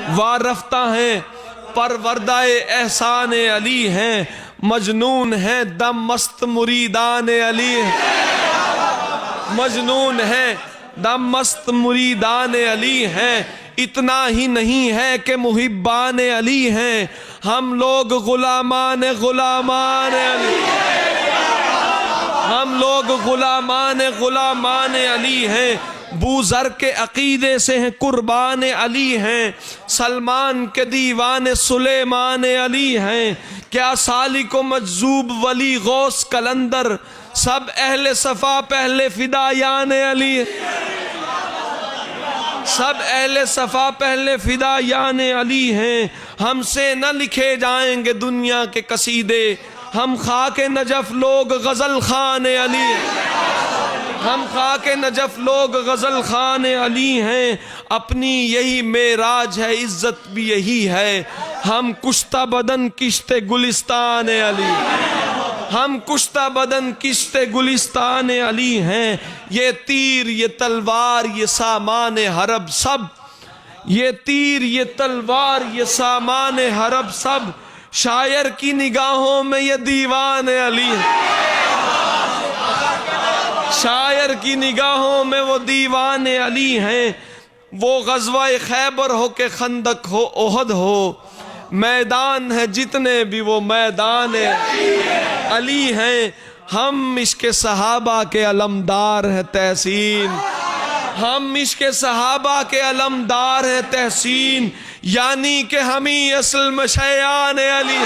वारफ्ता हैं परवरदाए एहसान अली हैं, मजनून हैं दम मस्त मुरीदान अली, मजनून हैं दम मस्त मुरीदान अली हैं। इतना ही नहीं है कि मुहिब्बान अली हैं, हम लोग गुलामान अली, हम लोग गुलामान अली हैं। बूज़र के अकीदे से हैं कुर्बान अली हैं, सलमान के दीवान सुलेमान अली हैं। क्या सालिक मजजूब वली गौस कलंदर, सब अहले सफ़ा पहले फिदायान अली, सब अहले सफ़ा पहले फिदायान अली हैं। हमसे न लिखे जाएंगे दुनिया के कसीदे, हम खाके नजफ लोग गज़ल खान अली, हम खाके नजफ लोग गज़ल खान अली हैं। अपनी यही मेराज है, इज्जत भी यही है, हम कुश्ता बदन किश्ते गुलिस्तान अली, हम कुश्ता बदन किश्ते गुलिस्तान अली हैं। ये तीर ये तलवार ये सामान हरब सब, ये तीर ये तलवार ये सामान हरब सब, शायर की निगाहों में ये दीवान अली, शायर की निगाहों में वो दीवान अली हैं। वो ग़ज़वा खैबर हो के खंदक हो ओहद हो, मैदान है जितने भी वो मैदान अली हैं। हम इश्क़ सहाबा के अलमदार हैं तहसीन, हम इश्क़ सहाबा के अलमदार हैं तहसीन, यानी कि हम ही असल में शयान अली।